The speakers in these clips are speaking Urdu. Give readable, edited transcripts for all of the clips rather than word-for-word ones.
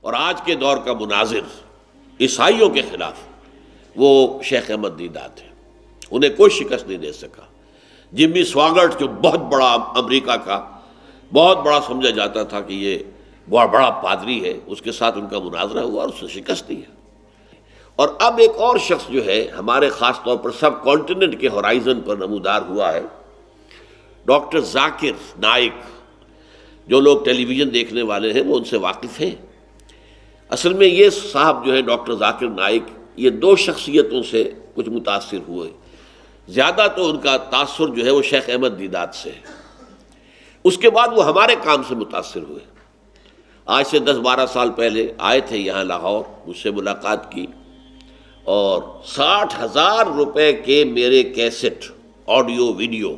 اور آج کے دور کا مناظر عیسائیوں کے خلاف وہ شیخ احمد دیدات ہے، انہیں کوئی شکست نہیں دے سکا۔ جمی سواگرٹ جو بہت بڑا امریکہ کا بہت بڑا سمجھا جاتا تھا کہ یہ بہت بڑا پادری ہے، اس کے ساتھ ان کا مناظرہ ہوا اور اس سے شکست دی ہے۔ اور اب ایک اور شخص جو ہے ہمارے خاص طور پر سب کانٹیننٹ کے ہورائزن پر نمودار ہوا ہے، ڈاکٹر ذاکر نائک۔ جو لوگ ٹیلی ویژن دیکھنے والے ہیں وہ ان سے واقف ہیں۔ اصل میں یہ صاحب جو ہے ڈاکٹر ذاکر نائک، یہ دو شخصیتوں سے کچھ متاثر ہوئے۔ زیادہ تو ان کا تاثر جو ہے وہ شیخ احمد دیدات سے ہے، اس کے بعد وہ ہمارے کام سے متاثر ہوئے۔ آج سے 10-12 سال پہلے آئے تھے یہاں لاہور، مجھ سے ملاقات کی اور 60,000 روپے کے میرے کیسٹ آڈیو ویڈیو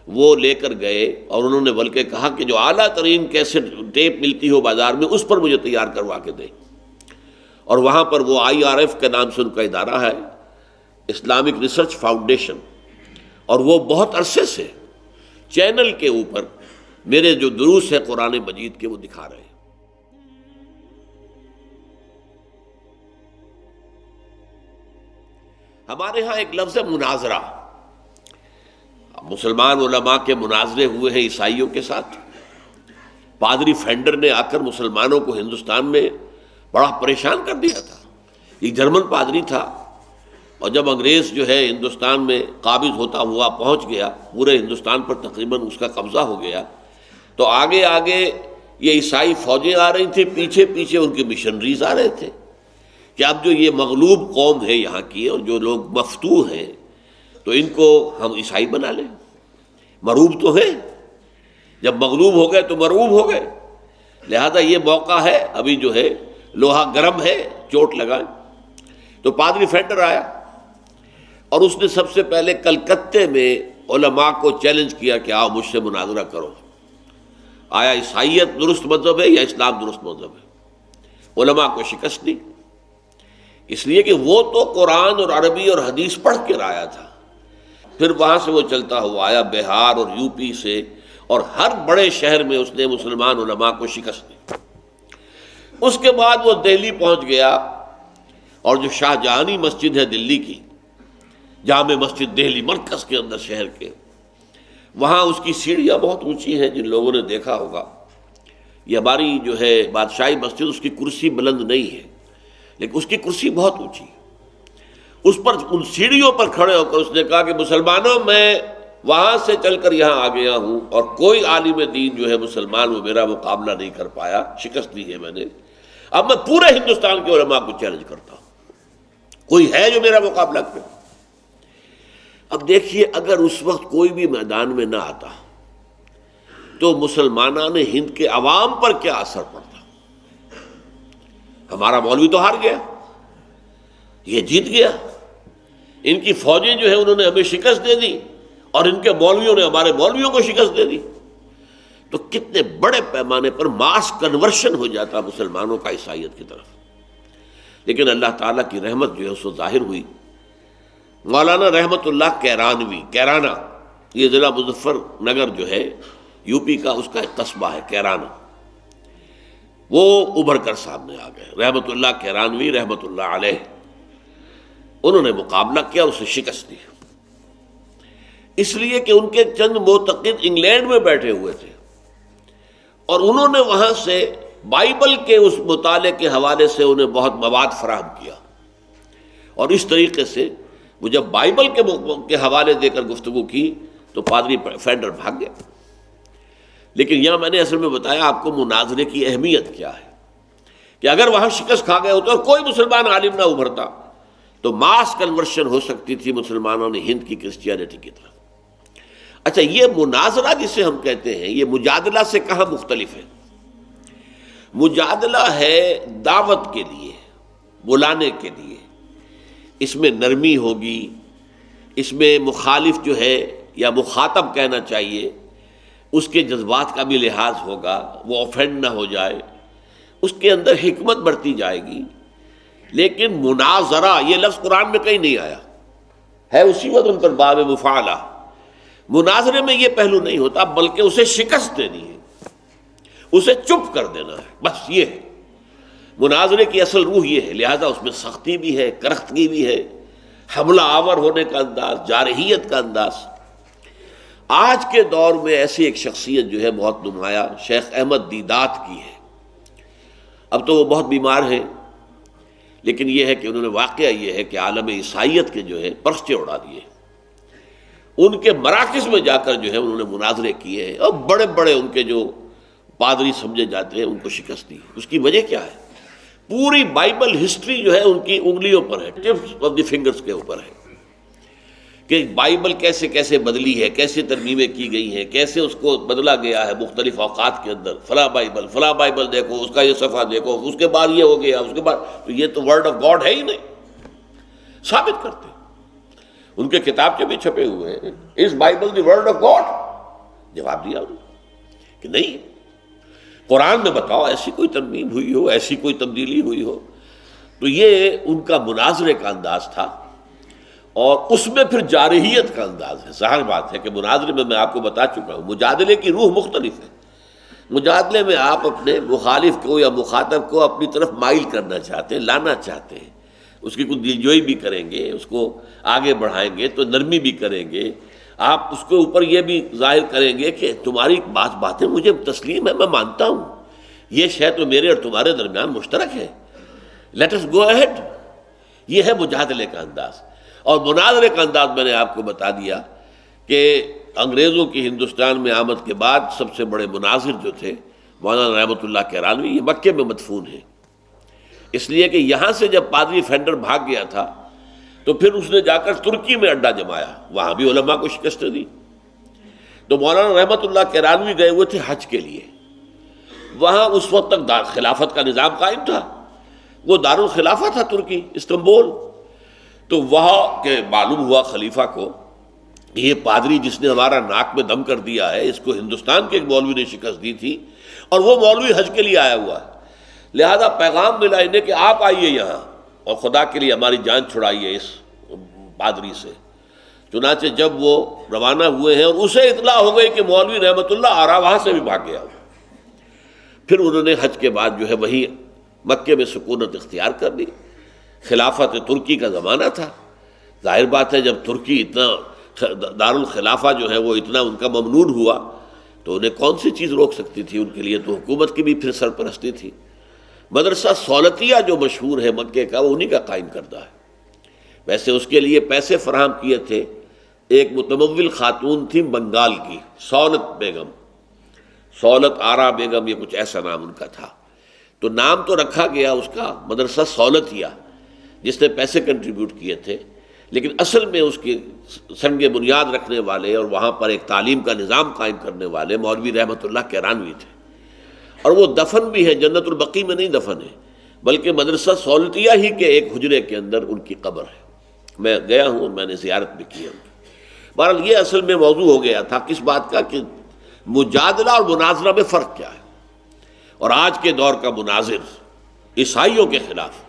وہ لے کر گئے، اور انہوں نے بلکہ کہا کہ جو اعلیٰ ترین کیسٹ ٹیپ ملتی ہو بازار میں اس پر مجھے تیار کروا کے دیں۔ اور وہاں پر وہ IRF کے نام سے ان کا ادارہ ہے، اسلامک ریسرچ فاؤنڈیشن، اور وہ بہت عرصے سے چینل کے اوپر میرے جو دروس ہیں قرآن مجید کے وہ دکھا رہے ہیں۔ ہمارے ہاں ایک لفظ ہے مناظرہ، مسلمان علماء کے مناظرے ہوئے ہیں عیسائیوں کے ساتھ۔ پادری فینڈر نے آ کر مسلمانوں کو ہندوستان میں بڑا پریشان کر دیا تھا۔ ایک جرمن پادری تھا، اور جب انگریز جو ہے ہندوستان میں قابض ہوتا ہوا پہنچ گیا، پورے ہندوستان پر تقریباً اس کا قبضہ ہو گیا، تو آگے آگے یہ عیسائی فوجیں آ رہی تھیں، پیچھے پیچھے ان کے مشنریز آ رہے تھے کہ اب جو یہ مغلوب قوم ہے یہاں کی اور جو لوگ مفتوح ہیں تو ان کو ہم عیسائی بنا لیں۔ مروب تو ہیں، جب مغلوب ہو گئے تو مرعوب ہو گئے، لہذا یہ موقع ہے، ابھی جو ہے لوہا گرم ہے، چوٹ لگائیں۔ تو پادری فینڈر آیا اور اس نے سب سے پہلے کلکتے میں علماء کو چیلنج کیا کہ آؤ مجھ سے مناظرہ کرو، آیا عیسائیت درست مذہب ہے یا اسلام درست مذہب ہے؟ علماء کو شکست دی، اس لیے کہ وہ تو قرآن اور عربی اور حدیث پڑھ کے آیا تھا۔ پھر وہاں سے وہ چلتا ہوا آیا بہار اور یوپی سے، اور ہر بڑے شہر میں اس نے مسلمان علماء کو شکست دی۔ اس کے بعد وہ دہلی پہنچ گیا، اور جو شاہ جہانی مسجد ہے دلی کی، جامع مسجد دہلی مرکز کے اندر شہر کے، وہاں اس کی سیڑھیاں بہت اونچی ہیں، جن لوگوں نے دیکھا ہوگا۔ یہ ہماری جو ہے بادشاہی مسجد، اس کی کرسی بلند نہیں ہے لیکن اس کی کرسی بہت اونچی، اس پر ان سیڑھیوں پر کھڑے ہو کر اس نے کہا کہ مسلمانوں، میں وہاں سے چل کر یہاں آ گیا ہوں، اور کوئی عالم دین جو ہے مسلمان وہ میرا مقابلہ نہیں کر پایا، شکست دی ہے میں نے۔ اب میں پورے ہندوستان کے علماء کو چیلنج کرتا ہوں، کوئی ہے جو میرا مقابلہ کرے؟ اب دیکھیے، اگر اس وقت کوئی بھی میدان میں نہ آتا تو مسلمانان ہند کے عوام پر کیا اثر پڑتا؟ ہمارا مولوی تو ہار گیا، یہ جیت گیا، ان کی فوجیں جو ہے انہوں نے ہمیں شکست دے دی، اور ان کے مولویوں نے ہمارے مولویوں کو شکست دے دی۔ تو کتنے بڑے پیمانے پر ماس کنورشن ہو جاتا مسلمانوں کا عیسائیت کی طرف۔ لیکن اللہ تعالیٰ کی رحمت جو ہے اس کو ظاہر ہوئی۔ مولانا رحمت اللہ کیرانوی، کیرانہ، یہ ضلع مظفر نگر جو ہے یوپی کا، اس کا ایک قصبہ ہے کیرانہ، وہ ابھر کر سامنے آ گئے۔ رحمت اللہ کیرانوی رحمت اللہ علیہ، انہوں نے مقابلہ کیا اور اسے شکست دی، اس لیے کہ ان کے چند معتقد انگلینڈ میں بیٹھے ہوئے تھے، اور انہوں نے وہاں سے بائبل کے اس مطالعے کے حوالے سے انہیں بہت مواد فراہم کیا، اور اس طریقے سے وہ جب بائبل کے حوالے دے کر گفتگو کی تو پادری فینڈر بھاگ گیا۔ لیکن یہاں میں نے اصل میں بتایا آپ کو مناظرے کی اہمیت کیا ہے، کہ اگر وہاں شکست کھا گئے ہوتے اور کوئی مسلمان عالم نہ ابھرتا تو ماس کنورشن ہو سکتی تھی مسلمانوں نے ہند کی کرسچینٹی کی طرف۔ اچھا، یہ مناظرہ جسے ہم کہتے ہیں، یہ مجادلہ سے کہاں مختلف ہے؟ مجادلہ ہے دعوت کے لیے، بلانے کے لیے، اس میں نرمی ہوگی، اس میں مخالف جو ہے یا مخاطب کہنا چاہیے، اس کے جذبات کا بھی لحاظ ہوگا، وہ آفینڈ نہ ہو جائے، اس کے اندر حکمت برتی جائے گی۔ لیکن مناظرہ یہ لفظ قرآن میں کہیں نہیں آیا ہے، اسی وقت ان پر باب مفعلہ۔ مناظرے میں یہ پہلو نہیں ہوتا، بلکہ اسے شکست دینی ہے، اسے چپ کر دینا ہے، بس یہ ہے۔ مناظرے کی اصل روح یہ ہے، لہذا اس میں سختی بھی ہے، کرختگی بھی ہے، حملہ آور ہونے کا انداز، جارحیت کا انداز۔ آج کے دور میں ایسی ایک شخصیت جو ہے بہت نمایاں شیخ احمد دیدات کی ہے۔ اب تو وہ بہت بیمار ہیں، لیکن یہ ہے کہ انہوں نے واقعہ یہ ہے کہ عالم عیسائیت کے جو ہے پرچے اڑا دیے، ان کے مراکز میں جا کر جو ہے انہوں نے مناظرے کیے ہیں، اور بڑے بڑے ان کے جو پادری سمجھے جاتے ہیں ان کو شکست دی۔ اس کی وجہ کیا ہے؟ پوری بائبل ہسٹری جو ہے ان کی انگلیوں پر ہے، ٹپس آف دی فنگرز کے اوپر ہے، کہ بائبل کیسے کیسے بدلی ہے، کیسے ترمیمیں کی گئی ہیں، کیسے اس کو بدلا گیا ہے مختلف اوقات کے اندر۔ فلاں بائبل دیکھو، اس کا یہ صفحہ دیکھو، اس کے بعد یہ ہو گیا، اس کے بعد تو یہ تو ورڈ آف گاڈ ہے ہی نہیں، ثابت کرتے۔ ان کے کتابچے بھی چھپے ہوئے ہیں، اس Bible the word of God? جواب دیا انہوں نے کہ نہیں، قرآن میں بتاؤ ایسی کوئی ترمیم ہوئی ہو، ایسی کوئی تبدیلی ہوئی ہو۔ تو یہ ان کا مناظرے کا انداز تھا، اور اس میں پھر جارحیت کا انداز ہے۔ ظاہر بات ہے کہ مناظرے میں آپ کو بتا چکا ہوں، مجادلے کی روح مختلف ہے۔ مجادلے میں آپ اپنے مخالف کو یا مخاطب کو اپنی طرف مائل کرنا چاہتے ہیں، لانا چاہتے ہیں، اس کی کچھ دلجوئی بھی کریں گے، اس کو آگے بڑھائیں گے، تو نرمی بھی کریں گے، آپ اس کے اوپر یہ بھی ظاہر کریں گے کہ تمہاری باتیں مجھے تسلیم ہے، میں مانتا ہوں، یہ شے تو میرے اور تمہارے درمیان مشترک ہے، لیٹ اس گو اہیڈ۔ یہ ہے مجادلے کا انداز۔ اور مناظرے کا انداز میں نے آپ کو بتا دیا کہ انگریزوں کی ہندوستان میں آمد کے بعد سب سے بڑے مناظر جو تھے مولانا رحمۃ اللہ کیرانوی، یہ مکے میں مدفون ہیں، اس لیے کہ یہاں سے جب پادری فینڈر بھاگ گیا تھا تو پھر اس نے جا کر ترکی میں اڈا جمایا، وہاں بھی علماء کو شکست دی۔ تو مولانا رحمۃ اللہ کیرانوی گئے ہوئے تھے حج کے لیے، وہاں اس وقت تک خلافت کا نظام قائم تھا، وہ دارالخلافہ تھا ترکی، استنبول۔ تو وہاں کے معلوم ہوا خلیفہ کو، یہ پادری جس نے ہمارا ناک میں دم کر دیا ہے، اس کو ہندوستان کے ایک مولوی نے شکست دی تھی، اور وہ مولوی حج کے لیے آیا ہوا ہے، لہذا پیغام ملا انہیں کہ آپ آئیے یہاں اور خدا کے لیے ہماری جان چھڑائیے اس پادری سے۔ چنانچہ جب وہ روانہ ہوئے ہیں اور اسے اطلاع ہو گئی کہ مولوی رحمۃ اللہ آ رہا، وہاں سے بھی بھاگ گیا، پھر انہوں نے حج کے بعد جو ہے وہی مکے میں سکونت اختیار کر لی۔ خلافت ترکی کا زمانہ تھا، ظاہر بات ہے جب ترکی اتنا دارالخلافہ جو ہے وہ اتنا ان کا ممنون ہوا تو انہیں کون سی چیز روک سکتی تھی؟ ان کے لیے تو حکومت کی بھی پھر سرپرستی تھی۔ مدرسہ سولتیہ جو مشہور ہے مکے کا، وہ انہی کا قائم کردہ ہے۔ ویسے اس کے لیے پیسے فراہم کیے تھے ایک متمول خاتون تھی بنگال کی، سولت بیگم، سولت آرا بیگم، یہ کچھ ایسا نام ان کا تھا۔ تو نام تو رکھا گیا اس کا مدرسہ سولتیہ، جس نے پیسے کنٹریبیوٹ کیے تھے، لیکن اصل میں اس کی سنگ بنیاد رکھنے والے اور وہاں پر ایک تعلیم کا نظام قائم کرنے والے مولوی رحمۃ اللہ کیرانوی تھے، اور وہ دفن بھی ہے، جنت البقیع میں نہیں دفن ہے، بلکہ مدرسہ سولتیہ ہی کے ایک حجرے کے اندر ان کی قبر ہے۔ میں گیا ہوں، میں نے زیارت بھی کی ہے۔ بہرحال یہ اصل میں موضوع ہو گیا تھا کس بات کا کہ مجادلہ اور مناظرہ میں فرق کیا ہے، اور آج کے دور کا مناظر عیسائیوں کے خلاف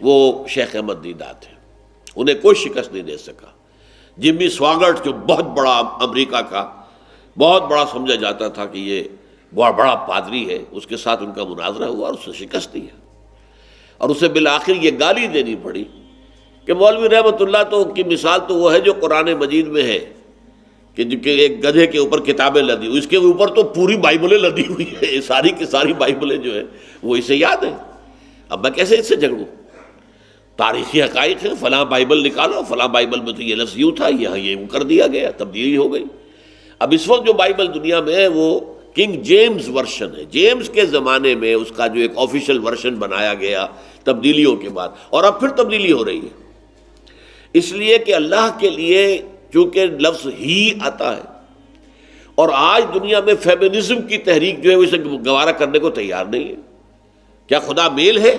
وہ شیخ احمد دیدات ہیں، انہیں کوئی شکست نہیں دے سکا۔ جمی سواگرٹ جو بہت بڑا امریکہ کا بہت بڑا سمجھا جاتا تھا کہ یہ بہت بڑا پادری ہے، اس کے ساتھ ان کا مناظرہ ہوا اور اسے شکست دی ہے، اور اسے بالآخر یہ گالی دینی پڑی کہ مولوی رحمۃ اللہ تو کی مثال تو وہ ہے جو قرآن مجید میں ہے کہ ایک گدھے کے اوپر کتابیں لدی ہوئی، اس کے اوپر تو پوری بائبلیں لدی ہوئی ہے، ساری کی ساری بائبلیں جو ہے وہ اسے یاد ہیں۔ اب میں کیسے اس سے جھگڑوں؟ تاریخی حقائق ہے، فلاں بائبل نکالو، فلاں بائبل میں تو یہ لفظ یوں تھا، یہاں یہ کر دیا گیا، تبدیلی ہو گئی۔ اب اس وقت جو بائبل دنیا میں ہے وہ کنگ جیمز ورشن ہے، جیمز کے زمانے میں اس کا جو ایک آفیشیل ورشن بنایا گیا تبدیلیوں کے بعد، اور اب پھر تبدیلی ہو رہی ہے، اس لیے کہ اللہ کے لیے چونکہ لفظ ہی آتا ہے، اور آج دنیا میں فیمنزم کی تحریک جو ہے وہ اسے گوارا کرنے کو تیار نہیں ہے۔ کیا خدا میل ہے؟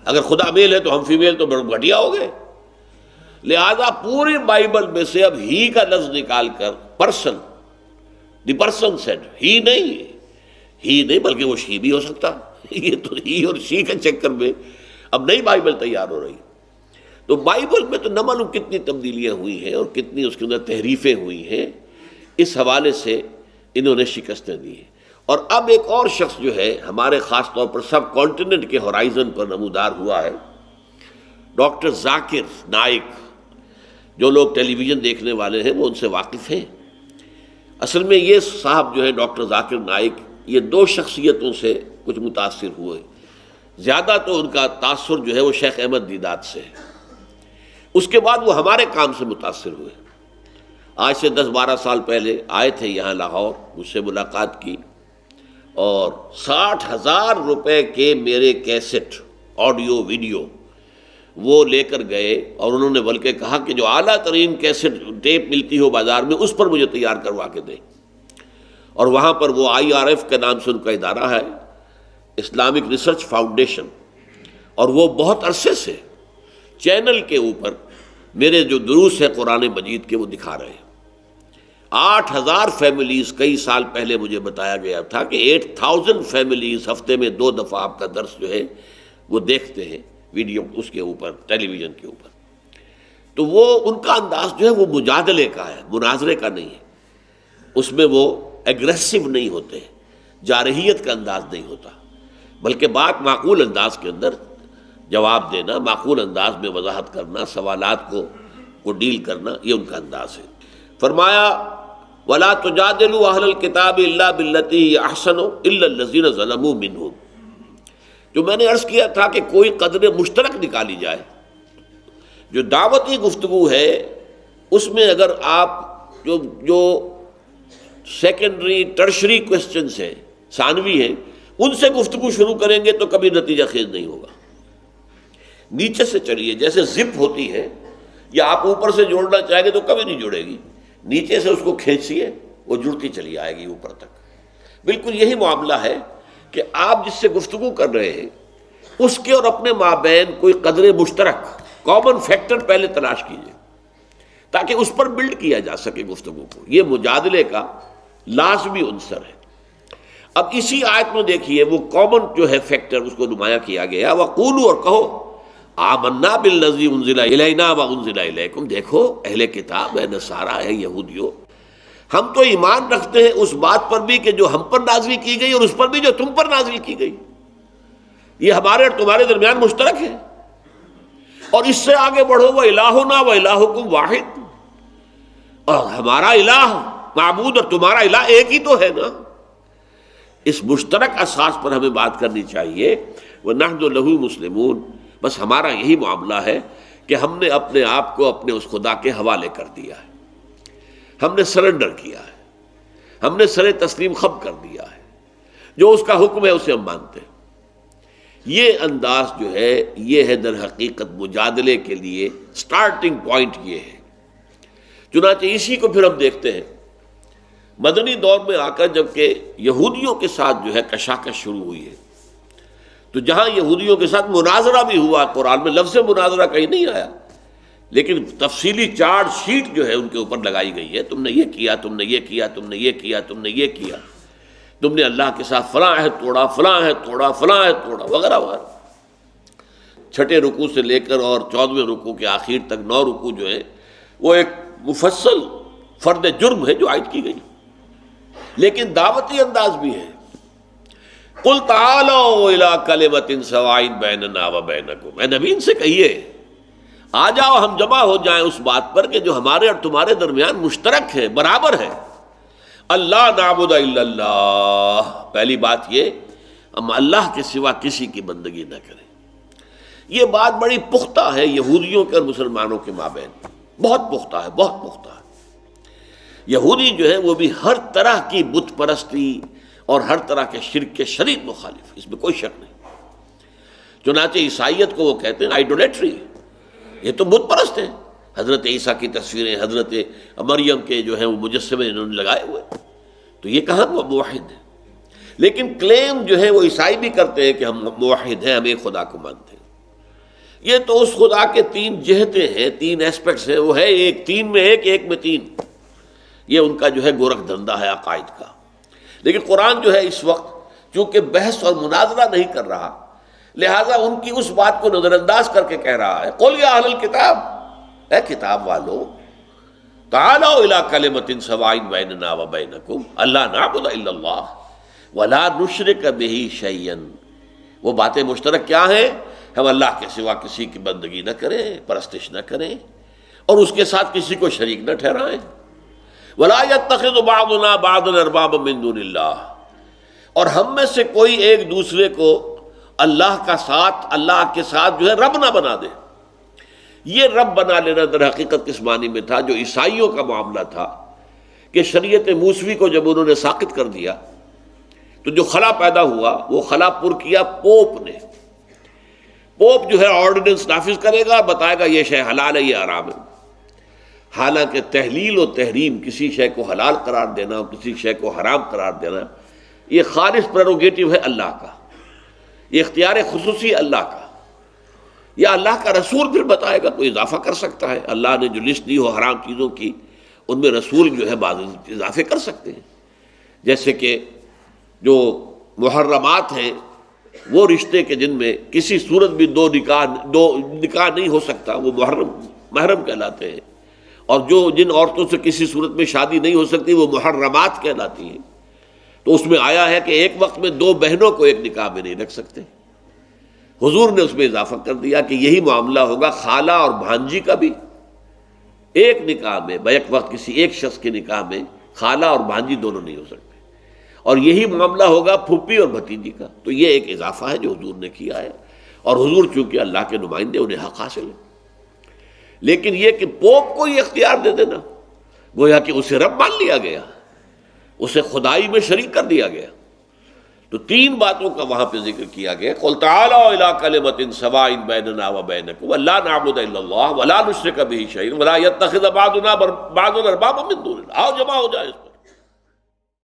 اگر خدا میل ہے تو ہم فیمیل تو گھٹیا ہو گئے، لہذا پوری بائبل میں سے اب ہی کا لفظ نکال کر پرسن، دی پرسن سیڈ، ہی نہیں بلکہ وہ شی بھی ہو سکتا، یہ تو ہی اور شی کے چکر میں اب نئی بائبل تیار ہو رہی۔ تو بائبل میں تو نہ معلوم کتنی تبدیلیاں ہوئی ہیں اور کتنی اس کے اندر تحریفیں ہوئی ہیں، اس حوالے سے انہوں نے شکستیں دی ہیں۔ اور اب ایک اور شخص جو ہے ہمارے خاص طور پر سب کانٹیننٹ کے ہورائزن پر نمودار ہوا ہے، ڈاکٹر ذاکر نائک۔ جو لوگ ٹیلی ویژن دیکھنے والے ہیں وہ ان سے واقف ہیں۔ اصل میں یہ صاحب جو ہے ڈاکٹر ذاکر نائک، یہ دو شخصیتوں سے کچھ متاثر ہوئے۔ زیادہ تو ان کا تاثر جو ہے وہ شیخ احمد دیدات سے ہے، اس کے بعد وہ ہمارے کام سے متاثر ہوئے۔ آج سے 10-12 سال پہلے آئے تھے یہاں لاہور، مجھ سے ملاقات کی، اور 60,000 روپے کے میرے کیسٹ آڈیو ویڈیو وہ لے کر گئے، اور انہوں نے بلکہ کہا کہ جو اعلیٰ ترین کیسٹ ٹیپ ملتی ہو بازار میں اس پر مجھے تیار کروا کے دیں۔ اور وہاں پر وہ IRF کے نام سے ان کا ادارہ ہے، اسلامک ریسرچ فاؤنڈیشن، اور وہ بہت عرصے سے چینل کے اوپر میرے جو دروس ہیں قرآن مجید کے وہ دکھا رہے ہیں۔ 8,000 فیملیز، کئی سال پہلے مجھے بتایا گیا تھا کہ 8,000 فیملیز ہفتے میں 2 دفعہ آپ کا درس جو ہے وہ دیکھتے ہیں ویڈیو اس کے اوپر، ٹیلی ویژن کے اوپر۔ تو وہ ان کا انداز جو ہے وہ مجادلے کا ہے، مناظرے کا نہیں ہے۔ اس میں وہ ایگریسو نہیں ہوتے، جارحیت کا انداز نہیں ہوتا، بلکہ بات معقول انداز کے اندر جواب دینا، معقول انداز میں وضاحت کرنا، سوالات کو ڈیل کرنا، یہ ان کا انداز ہے۔ فرمایا وَلَا تُجَادِلُوا أَهْلَ الْكِتَابِ إِلَّا بِالَّتِي هِيَ أَحْسَنُ إِلَّا الَّذِينَ ظَلَمُوا مِنْهُمْ۔ جو میں نے عرض کیا تھا کہ کوئی قدر مشترک نکالی جائے، جو دعوتی گفتگو ہے اس میں اگر آپ جو سیکنڈری ٹرشری کوسچنز ہیں، ثانوی ہیں، ان سے گفتگو شروع کریں گے تو کبھی نتیجہ خیز نہیں ہوگا۔ نیچے سے چلیے، جیسے زپ ہوتی ہے، یا آپ اوپر سے جوڑنا چاہیں گے تو کبھی نہیں جڑے گی، نیچے سے اس کو کھینچیے، وہ جڑتی چلی آئے گی اوپر تک۔ بالکل یہی معاملہ ہے کہ آپ جس سے گفتگو کر رہے ہیں اس کے اور اپنے مابین کوئی قدر مشترک، کامن فیکٹر پہلے تلاش کیجیے تاکہ اس پر بلڈ کیا جا سکے گفتگو کو۔ یہ مجادلے کا لازمی عنصر ہے۔ اب اسی آیت میں دیکھیے وہ کامن جو ہے فیکٹر اس کو نمایاں کیا گیا، وَقُولُوا، اور کہو، آمنا بالذی انزل الینا وانزل الیکم۔ دیکھو اہل کتاب ہے، نصارہ ہے، یہودیوں، ہم تو ایمان رکھتے ہیں اس بات پر بھی کہ جو ہم پر نازل کی گئی اور اس پر بھی جو تم پر نازل کی گئی، یہ ہمارے اور تمہارے درمیان مشترک ہے۔ اور اس سے آگے بڑھو، وَإِلٰہُنَا وَإِلٰہُکُمْ وَاحِدٌ، اور ہمارا الہ، معبود، اور تمہارا الہ ایک ہی تو ہے نا۔ اس مشترک اساس پر ہمیں بات کرنی چاہیے۔ وَنَحْنُ لَهُ مُسْلِمُونَ، بس ہمارا یہی معاملہ ہے کہ ہم نے اپنے آپ کو اپنے اس خدا کے حوالے کر دیا ہے، ہم نے سرنڈر کیا ہے، ہم نے سر تسلیم خم کر دیا ہے، جو اس کا حکم ہے اسے ہم مانتے ہیں۔ یہ انداز جو ہے یہ ہے در حقیقت مجادلے کے لیے سٹارٹنگ پوائنٹ یہ ہے۔ چنانچہ اسی کو پھر ہم دیکھتے ہیں مدنی دور میں آ کر، جبکہ یہودیوں کے ساتھ جو ہے کشاکش شروع ہوئی ہے، تو جہاں یہودیوں کے ساتھ مناظرہ بھی ہوا، قرآن میں لفظ مناظرہ کہیں نہیں آیا، لیکن تفصیلی چارج شیٹ جو ہے ان کے اوپر لگائی گئی ہے، تم نے یہ کیا، تم نے یہ کیا، تم نے یہ کیا، تم نے یہ کیا، تم نے اللہ کے ساتھ فلاں عہد توڑا، فلاں عہد توڑا، فلاں عہد توڑا، وغیرہ وغیرہ۔ چھٹے رکوع سے لے کر اور 14ویں رکوع کے آخر تک 9 رکوع جو ہیں وہ ایک مفصل فرد جرم ہے جو عائد کی گئی، لیکن دعوتی انداز بھی ہے۔ قُلْ تَعَالَوْا إِلَىٰ كَلِمَةٍ سَوَاءٍ بَيْنَنَا وَبَيْنَكُمْ، اے نبی ان سے کہیے آ جاؤ ہم جمع ہو جائیں اس بات پر کہ جو ہمارے اور تمہارے درمیان مشترک ہے، برابر ہے۔ اللہ نعبد الا اللہ، پہلی بات یہ ہم اللہ کے سوا کسی کی بندگی نہ کریں۔ یہ بات بڑی پختہ ہے یہودیوں کے اور مسلمانوں کے مابین، بہت پختہ ہے، بہت پختہ ہے۔ یہودی جو ہے وہ بھی ہر طرح کی بت پرستی اور ہر طرح کے شرک کے شدید مخالف، اس میں کوئی شک نہیں۔ چنانچہ عیسائیت کو وہ کہتے ہیں آئیڈولیٹری، یہ تو بت پرست ہیں، حضرت عیسیٰ کی تصویریں، حضرت مریم کے جو ہیں وہ مجسمے انہوں نے لگائے ہوئے، تو یہ کہاں وہ موحد ہیں؟ لیکن کلیم جو ہے وہ عیسائی بھی کرتے ہیں کہ ہم موحد ہیں، ہم ایک خدا کو مانتے ہیں۔ یہ تو اس خدا کے 3 جہتیں ہیں، 3 ایسپیکٹس ہیں، وہ ہے ایک، 3 میں ایک، ایک میں 3۔ یہ ان کا جو ہے گورکھ دھندا ہے عقائد کا۔ لیکن قرآن جو ہے اس وقت چونکہ بحث اور مناظرہ نہیں کر رہا، لہٰذا ان کی اس بات کو نظر انداز کر کے کہہ رہا ہے، قُلْ يَا أَهْلَ الْكِتَابِ، اے کتاب والو، تَعَالَوْا إِلَىٰ كَلِمَةٍ سَوَاءٍ بَيْنَنَا وَبَيْنَكُمْ أَلَّا نَعْبُدَ إِلَّا اللَّهَ وَلَا نُشْرِكَ بِهِ شَيْئًا، وہ باتیں مشترک کیا ہیں؟ ہم اللہ کے سوا کسی کی بندگی نہ کریں، پرستش نہ کریں، اور اس کے ساتھ کسی کو شریک نہ ٹھہرائیں۔ وَلَا يَتَّخِذُ بَعْضُنَا بَعْضًا أَرْبَابًا مِّن دُونِ اللَّهِ، اور ہم میں سے کوئی ایک دوسرے کو اللہ کا ساتھ، اللہ کے ساتھ جو ہے رب نہ بنا دے۔ یہ رب بنا لینا در حقیقت کس معنی میں تھا؟ جو عیسائیوں کا معاملہ تھا کہ شریعت موسوی کو جب انہوں نے ساقط کر دیا تو جو خلا پیدا ہوا وہ خلا پر کیا پوپ نے۔ پوپ جو ہے آرڈیننس نافذ کرے گا، بتائے گا یہ شے حلال ہے، یہ حرام ہے۔ حالانکہ تحلیل و تحریم، کسی شے کو حلال قرار دینا اور کسی شے کو حرام قرار دینا، یہ خالص پریروگیٹو ہے اللہ کا، یہ اختیار خصوصی اللہ کا۔ یا اللہ کا رسول پھر بتائے گا تو اضافہ کر سکتا ہے۔ اللہ نے جو لسٹ دی ہو حرام چیزوں کی، ان میں رسول جو ہے بعض اضافے کر سکتے ہیں، جیسے کہ جو محرمات ہیں وہ رشتے کے جن میں کسی صورت بھی دو نکاح نہیں ہو سکتا، وہ محرم کہلاتے ہیں، اور جو جن عورتوں سے کسی صورت میں شادی نہیں ہو سکتی وہ محرمات کہلاتی ہیں۔ تو اس میں آیا ہے کہ ایک وقت میں دو بہنوں کو ایک نکاح میں نہیں رکھ سکتے۔ حضور نے اس میں اضافہ کر دیا کہ یہی معاملہ ہوگا خالہ اور بھانجی کا بھی، ایک نکاح میں بیک وقت کسی ایک شخص کے نکاح میں خالہ اور بھانجی دونوں نہیں ہو سکتے، اور یہی معاملہ ہوگا پھوپھی اور بھتیجی کا۔ تو یہ ایک اضافہ ہے جو حضور نے کیا ہے، اور حضور چونکہ اللہ کے نمائندے، انہیں حق حاصل ہے۔ لیکن یہ کہ پوپ کو یہ اختیار دے دینا، گویا کہ اسے رب مان لیا گیا، اسے خدائی میں شریک کر دیا گیا۔ تو تین باتوں کا وہاں پہ ذکر کیا گیا، قُلْ تَعَالَوْا إِلَىٰ كَلِمَةٍ سَوَاءٍ بَيْنَنَا وَبَيْنَكُمْ وَلَا نَعْبُدَ إِلَّا اللَّهَ وَلَا نُشْرِكَ بِهِ شَيْئًا وَلَا يَتَّخِذَ بَعْضُنَا بَعْضًا أَرْبَابًا مِّن دُونِ اللَّهِ۔ آؤ جمع ہو جائے اس پر۔